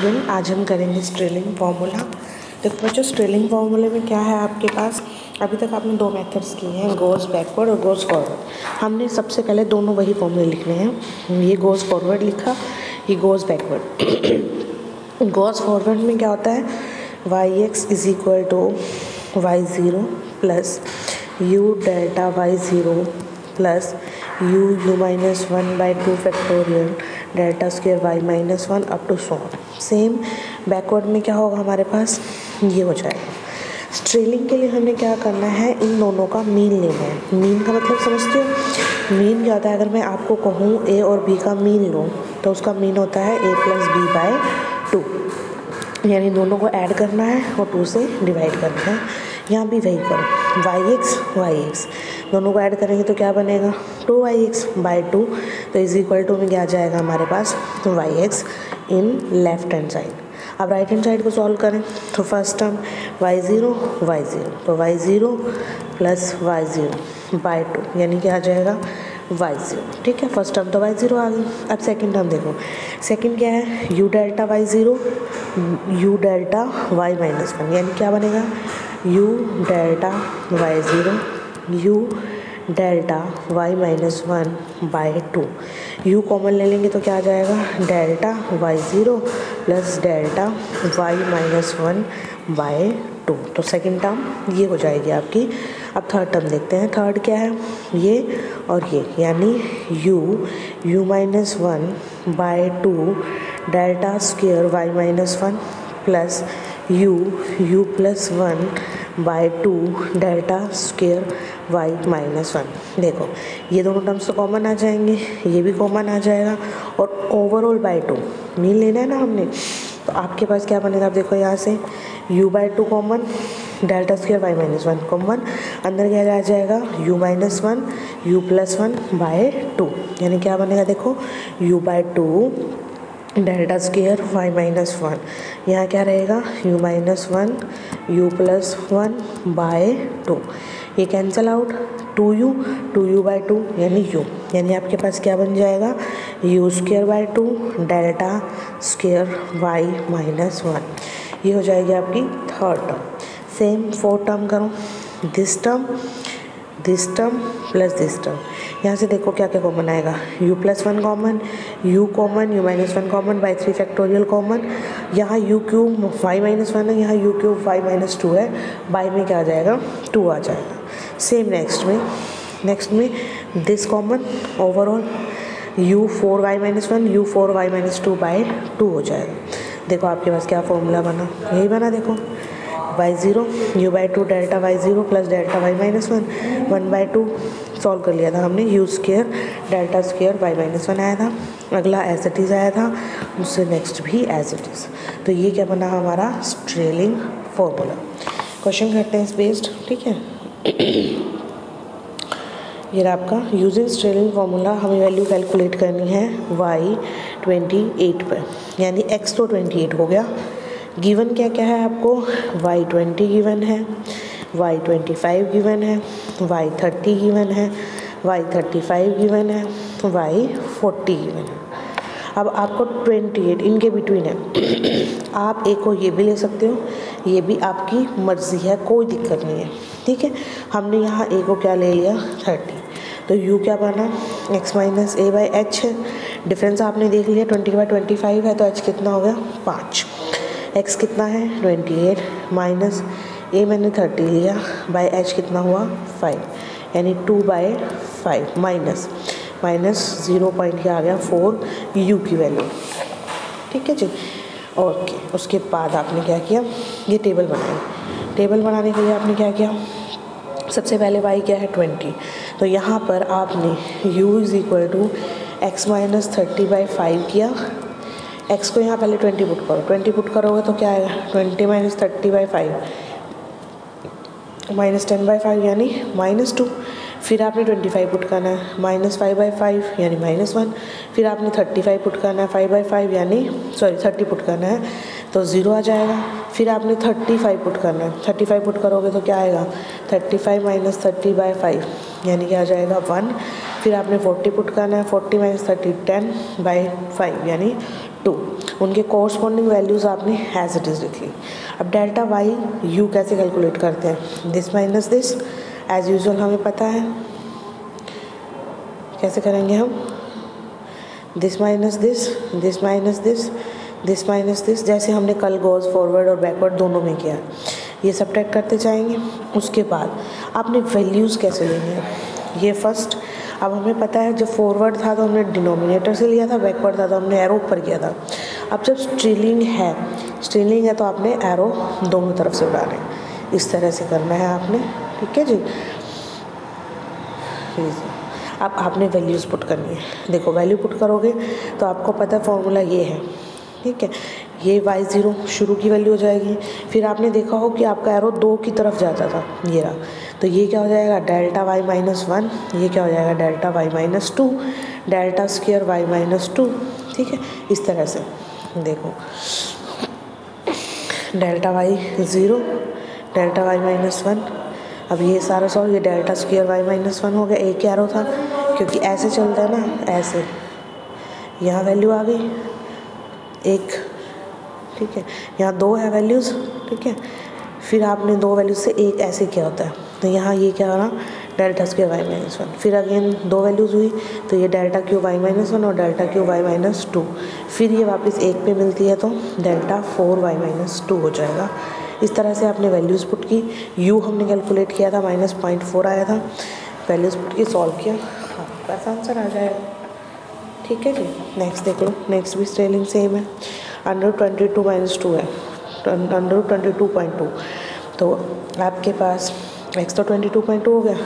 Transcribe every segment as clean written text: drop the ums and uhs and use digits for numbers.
Student, आज हम करेंगे स्ट्रेलिंग फार्मूला। देखो बच्चों, स्ट्रेलिंग फार्मूले में क्या है आपके पास, अभी तक आपने दो मेथड्स किए हैं, गोज़ बैकवर्ड और गोज़ फॉरवर्ड। हमने सबसे पहले दोनों वही फॉर्मूले लिखने हैं। ये गोज़ फॉरवर्ड लिखा, ये गोज़ बैकवर्ड। गोज़ फॉरवर्ड में क्या होता है, Y X is equal to Y zero plus U delta Y zero plus U minus one by two factorial delta square Y minus one up to so. Same backward में क्या होगा हमारे पास, ये हो जाएगा। स्ट्रेलिंग के लिए हमें क्या करना है, इन दोनों का मीन लेना है। मीन का मतलब समझते हो, मीन क्या होता है, अगर मैं आपको कहूँ ए और बी का मीन लो तो उसका मीन होता है ए प्लस बी बाय टू, यानी दोनों को ऐड करना है और टू से डिवाइड करना है। यहाँ भी वही करो, वाई एक्स दोनों को ऐड करेंगे तो क्या बनेगा, two Y X by two, तो इज इक्वल टू में क्या आ जाएगा हमारे पास, तो Y X in left hand side. अब राइट हैंड साइड को सॉल्व करें तो फर्स्ट टर्म वाई ज़ीरो तो Y zero plus Y zero by two, यानी क्या आ जाएगा वाई ज़ीरो। ठीक है, फर्स्ट टर्म तो वाई ज़ीरो आ गई। अब सेकंड टर्म देखो, सेकंड क्या है, U delta Y zero U delta Y minus one, यानी क्या बनेगा U delta Y zero U delta Y minus one by two. U common ले लेंगे तो क्या आ जाएगा, delta Y zero plus delta Y minus one by two. तो सेकेंड टर्म ये हो जाएगी आपकी। अब थर्ड टर्म देखते हैं, थर्ड क्या है, ये और ये, यानी U minus one by two delta square Y minus one plus U plus one by two delta square Y minus one. देखो ये दोनों टर्म्स तो कॉमन आ जाएंगे, ये भी कॉमन आ जाएगा, और ओवरऑल बाई टू मीन लेना है ना हमने, तो आपके पास क्या बनेगा। आप देखो यहाँ से u by two common, delta square Y minus one common, अंदर क्या आ जाएगा u minus one u plus one by two, यानी क्या बनेगा, देखो u by two delta square Y minus one, यहाँ क्या रहेगा u minus one u plus one by two, ये cancel out, two u by two यानी u, यानी आपके पास क्या बन जाएगा u square by two delta square Y minus one. ये हो जाएगी आपकी third term. Same fourth term करो, this term plus this term. यहाँ से देखो क्या क्या कॉमन आएगा, u plus one common, u minus one common by three factorial common, यहाँ u cube y minus one है, यहाँ u cube y minus two है, बाई में क्या आ जाएगा टू आ जाएगा। सेम नेक्स्ट में this common, overall u four Y minus one you four Y minus two by two हो जाएगा। देखो आपके पास क्या फॉर्मूला बना, यही बना, देखो Y zero U by two delta Y zero plus delta Y minus one by two solve कर लिया था हमने, U square delta square Y minus one आया था, अगला एज इट इज़ आया था, उससे नेक्स्ट भी एज इट इज़। तो ये क्या बना हमारा स्ट्रेलिंग फॉर्मूला। क्वेश्चन करते हैं इस बेस्ड, ठीक है। ये आपका यूजिंग स्ट्रेलिंग फार्मूला हमें वैल्यू कैलकुलेट करनी है y 28 पर, यानी x तो 28 हो गया, गिवन क्या क्या है आपको, y 20 गिवन है, y 25 गिवन है, y 30 गिवन है, y 35 गिवन है, y 40 गिवन है। अब आपको 28 इनके बिटवीन है, आप एक को ये भी ले सकते हो, ये भी आपकी मर्ज़ी है, कोई दिक्कत नहीं है, ठीक है। हमने यहाँ ए को क्या ले लिया 30, तो u क्या बना x minus A by H है, डिफरेंस आपने देख लिया 20 बाई 25 है, तो h कितना हो गया 5, x कितना है 28 माइनस ए मैंने 30 लिया बाई h कितना हुआ 5, यानी 2 बाई 5 माइनस 0 पॉइंट क्या आ गया 4 u की वैल्यू, ठीक है जी। ओके, उसके बाद आपने क्या किया, ये टेबल बनाई। टेबल बनाने के लिए आपने क्या किया, सबसे पहले y क्या है 20, तो यहाँ पर आपने u is equal to X minus 30 by 5 किया, x को यहाँ पहले 20 पुट करो, 20 पुट करोगे तो क्या आएगा 20 माइनस 30 बाई 5 माइनस 10 बाई 5 यानी माइनस 2, फिर आपने 25 पुट करना है, माइनस 5 बाई 5 यानी माइनस 1, फिर आपने 35 पुट करना है 5 बाई 5 यानी 30 पुट करना है तो 0 आ जाएगा, फिर आपने 35 पुट करना है, 35 पुट करोगे तो क्या आएगा 35 माइनस 30 बाई 5 यानी क्या आ जाएगा 1, फिर आपने 40 पुट करना है, 40 माइनस 30 10 बाई 5 यानी 2। उनके कॉरस्पॉन्डिंग वैल्यूज़ आपने एज इट इज़ लिख ली। अब डेल्टा वाई यू कैसे कैलकुलेट करते हैं, this minus this, as usual हमें पता है कैसे करेंगे हम, this minus this, this minus this, this minus this, जैसे हमने कल गोज़ फॉरवर्ड और बैकवर्ड दोनों में किया, ये सब्ट्रैक्ट करते जाएंगे। उसके बाद आपने वैल्यूज़ कैसे लेनी है, ये फर्स्ट। अब हमें पता है जब फॉरवर्ड था तो हमने डिनोमिनेटर से लिया था, बैकवर्ड था तो हमने एरो ऊपर किया था। अब जब स्ट्रीलिंग है तो आपने एरो दोनों तरफ से उड़ाना है, इस तरह से करना है आपने, ठीक है जी। अब आपने वैल्यूज़ पुट करनी है। देखो वैल्यू पुट करोगे तो आपको पता है फॉर्मूला ये है, ठीक है। ये y0 शुरू की वैल्यू हो जाएगी। फिर आपने देखा हो कि आपका एरो 2 की तरफ जाता था, ये रहा, तो ये क्या हो जाएगा डेल्टा y माइनस 1, ये क्या हो जाएगा delta y minus 2, delta square y minus 2, ठीक है। इस तरह से देखो delta y 0, delta y minus 1, अब ये सारा सॉल्व, ये डेल्टा स्क्वायर y माइनस 1 हो गया। एक एरो था क्योंकि ऐसे चलता है ना, ऐसे यहाँ वैल्यू आ गई एक, ठीक है, यहाँ 2 है वैल्यूज़, ठीक है। फिर आपने 2 वैल्यूज़ से एक ऐसे क्या होता है, तो यहाँ ये क्या हो रहा डेल्टा स्क्वायर y माइनस 1, फिर अगेन 2 वैल्यूज़ हुई तो ये डेल्टा क्यूब y माइनस 1 और डेल्टा क्यूब y माइनस 2, फिर ये वापस 1 पे मिलती है तो डेल्टा 4y माइनस 2 हो जाएगा। इस तरह से आपने वैल्यूज़ पुट की। u हमने कैलकुलेट किया था -0.4 आया था, वैल्यूज़ पुट की सॉल्व किया, हाँ बस आंसर आ जाएगा, ठीक है जी। नेक्स्ट देख लो, नेक्स्ट भी स्ट्रेलिंग सेम है, √22 - 2 है, √22.2, तो आपके पास x तो 22.2 हो गया,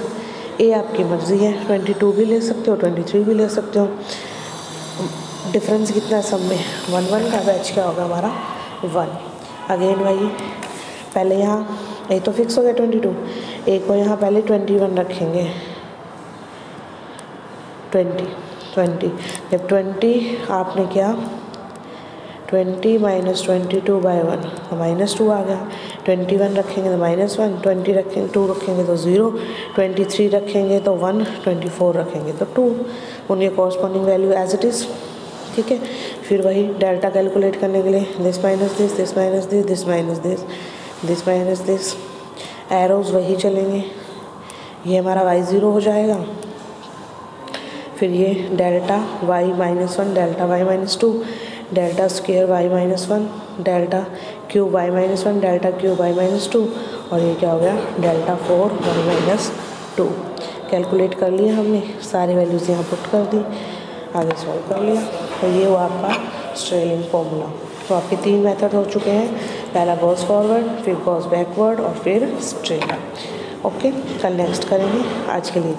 a आपकी मर्ज़ी है, 22 भी ले सकते हो, 23 भी ले सकते हो। डिफरेंस कितना है सब में, 1 का बैच क्या होगा हमारा 1। अगेन वही, पहले यहाँ a तो फिक्स हो गया 22, a को यहाँ पहले 21 रखेंगे, 20 जब 20 आपने क्या 20 - 22/1 तो -2 आ गया, 21 रखेंगे तो -1, 20 रखेंगे 2 रखेंगे तो 0, 23 रखेंगे तो 1, 24 रखेंगे तो 2, उनके corresponding value as it is, ठीक है। फिर वही डेल्टा कैलकुलेट करने के लिए this minus this, this minus this, this minus this, this minus this, arrows वही चलेंगे, ये हमारा y0 हो जाएगा। फिर ये delta y minus 1, delta y minus 2, delta square y minus 1, delta cube y minus 1, delta cube y minus 2, और ये क्या हो गया डेल्टा 4y माइनस 2। कैलकुलेट कर लिया हमने, सारी वैल्यूज़ यहाँ पुट कर दी, आगे सॉल्व कर लिया, तो ये हुआ आपका स्ट्रेलिंग फॉर्मूला। तो आपके 3 मेथड हो चुके हैं, पहला गॉस फॉरवर्ड, फिर गॉस बैकवर्ड और फिर स्ट्रेलिंग। ओके, कल नेक्स्ट करेंगे, आज के लिए।